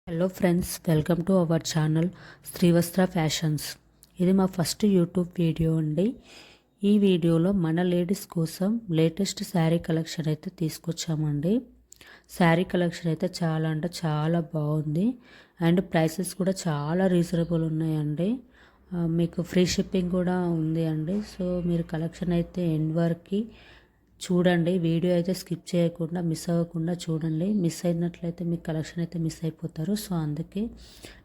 Hello friends, welcome to our channel Srivastra fashions. ఇది మా first YouTube video అండి. ఈ వీడియోలో మన లేడీస్ కోసం లేటెస్ట్ శారీ కలెక్షన్ అయితే తీసుకొచ్చామండి. శారీ కలెక్షన్ అయితే చాలా అంటే చాలా బాగుంది అండ్ ప్రైసెస్ కూడా చాలా రీజనబుల్ ఉన్నాయండి. మీకు ఫ్రీ షిప్పింగ్ కూడా ఉంది అండి. సో మీరు కలెక్షన్ అయితే ఎండ్ వరకు చూడండి. వీడియో అయితే స్కిప్ చేయకుండా మిస్ అవ్వకుండా చూడండి. మిస్ అయినట్లయితే మీ కలెక్షన్ అయితే మిస్ అయిపోతారు. సో అందుకే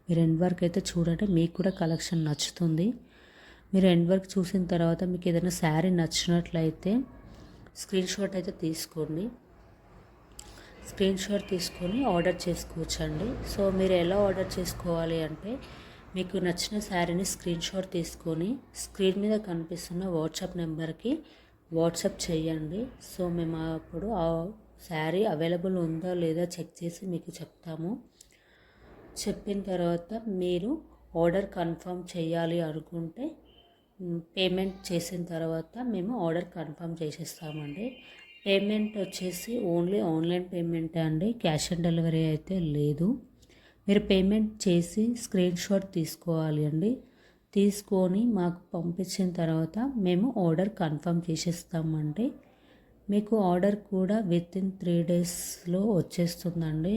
మీరు ఎండ్ వరకు అయితే చూడండి, మీకు కూడా కలెక్షన్ నచ్చుతుంది. మీరు ఎండ్ వరకు చూసిన తర్వాత మీకు ఏదైనా శారీ నచ్చినట్లయితే స్క్రీన్ షాట్ అయితే తీసుకోండి. స్క్రీన్ షాట్ తీసుకొని ఆర్డర్ చేసుకోవచ్చండి. సో మీరు ఎలా ఆర్డర్ చేసుకోవాలి అంటే, మీకు నచ్చిన శారీని స్క్రీన్ షాట్ తీసుకొని స్క్రీన్ మీద కనిపిస్తున్న వాట్సాప్ నెంబర్కి వాట్సాప్ చేయండి. సో మేము అప్పుడు ఆ శారీ అవైలబుల్ ఉందా లేదా చెక్ చేసి మీకు చెప్తాము. చెప్పిన తర్వాత మీరు ఆర్డర్ కన్ఫర్మ్ చేయాలి అనుకుంటే పేమెంట్ చేసిన తర్వాత మేము ఆర్డర్ కన్ఫర్మ్ చేసేస్తామండి. పేమెంట్ వచ్చేసి ఓన్లీ ఆన్లైన్ పేమెంటే అండి, క్యాష్ ఆన్ డెలివరీ అయితే లేదు. మీరు పేమెంట్ చేసి స్క్రీన్ షాట్ తీసుకోవాలి అండి. తీసుకొని మాకు పంపించిన తర్వాత మేము ఆర్డర్ కన్ఫర్మ్ చేసేస్తామండి. మీకు ఆర్డర్ కూడా వితిన్ 3 డేస్లో వచ్చేస్తుందండి.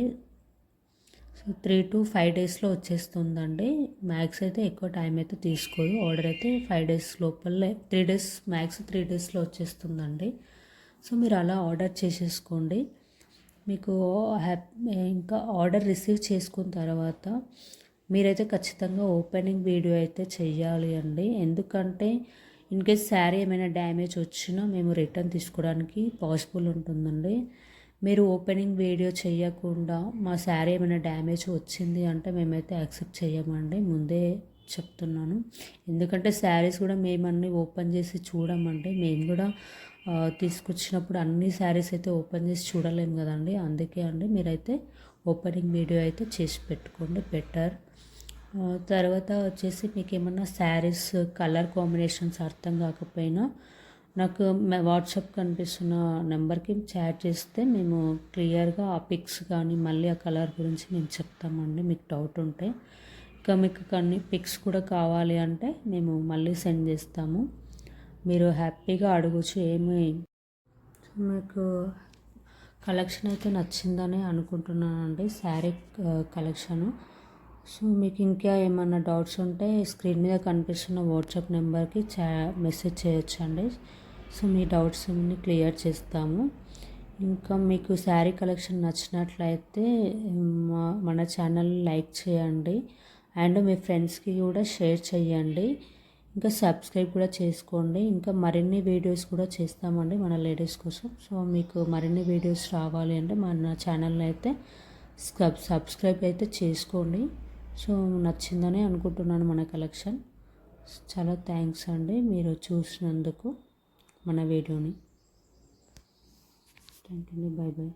సో 3 to 5 డేస్లో వచ్చేస్తుందండి. మ్యాక్స్ అయితే ఎక్కువ టైం అయితే తీసుకోదు. ఆర్డర్ అయితే 5 డేస్ లోపలే, 3 డేస్ మ్యాక్స్ 3 డేస్లో వచ్చేస్తుందండి. సో మీరు అలా ఆర్డర్ చేసేసుకోండి. మీకు ఇంకా ఆర్డర్ రిసీవ్ చేసుకున్న తర్వాత మీరైతే ఖచ్చితంగా ఓపెనింగ్ వీడియో అయితే చెయ్యాలి అండి. ఎందుకంటే ఇన్ కేస్ శారీ ఏమైనా డ్యామేజ్ వచ్చినా మేము రిటర్న్ తీసుకోవడానికి పాసిబుల్ ఉంటుందండి. మీరు ఓపెనింగ్ వీడియో చేయకుండా మా శారీ ఏమైనా డ్యామేజ్ వచ్చింది అంటే మేమైతే యాక్సెప్ట్ చేయమండి, ముందే చెప్తున్నాను. ఎందుకంటే శారీస్ కూడా మేము అన్నీ ఓపెన్ చేసి చూడమండి. మేము కూడా తీసుకొచ్చినప్పుడు అన్ని శారీస్ అయితే ఓపెన్ చేసి చూడలేము కదండి. అందుకే అండి మీరైతే ఓపెనింగ్ వీడియో అయితే చేసి పెట్టుకోండి బెటర్. తర్వాత వచ్చేసి మీకు ఏమన్నా శారీస్ కలర్ కాంబినేషన్స్ అర్థం కాకపోయినా నాకు వాట్సాప్ కనిపిస్తున్న నెంబర్కి చాట్ చేస్తే మేము క్లియర్గా ఆ పిక్స్ కానీ మళ్ళీ ఆ కలర్ గురించి మేము చెప్తామండి. మీకు డౌట్ ఉంటే ఇంకా మీకు కొన్ని పిక్స్ కూడా కావాలి అంటే మేము మళ్ళీ సెండ్ చేస్తాము. మీరు హ్యాపీగా అడగచ్చు. ఏమి మీకు కలెక్షన్ అయితే నచ్చిందని అనుకుంటున్నానండి, శారీ కలెక్షను. సో మీకు ఇంకా ఏమన్నా డౌట్స్ ఉంటే స్క్రీన్ మీద కనిపిస్తున్న వాట్సాప్ నెంబర్కి మెసేజ్ చేయొచ్చండి. సో మీ డౌట్స్ అన్ని క్లియర్ చేస్తాము. ఇంకా మీకు శారీ కలెక్షన్ నచ్చినట్లయితే మన ఛానల్ లైక్ చేయండి అండ్ మీ ఫ్రెండ్స్కి కూడా షేర్ చేయండి. ఇంకా సబ్స్క్రైబ్ కూడా చేసుకోండి. ఇంకా మరిన్ని వీడియోస్ కూడా చేస్తామండి మన లేడీస్ కోసం. సో మీకు మరిన్ని వీడియోస్ రావాలి అంటే మన ఛానల్ని అయితే సబ్స్క్రైబ్ అయితే చేసుకోండి. సో నచ్చిందని అనుకుంటున్నాను మన కలెక్షన్. చాలా థ్యాంక్స్ అండి మీరు చూసినందుకు మన వీడియోని. Thank you. Bye bye.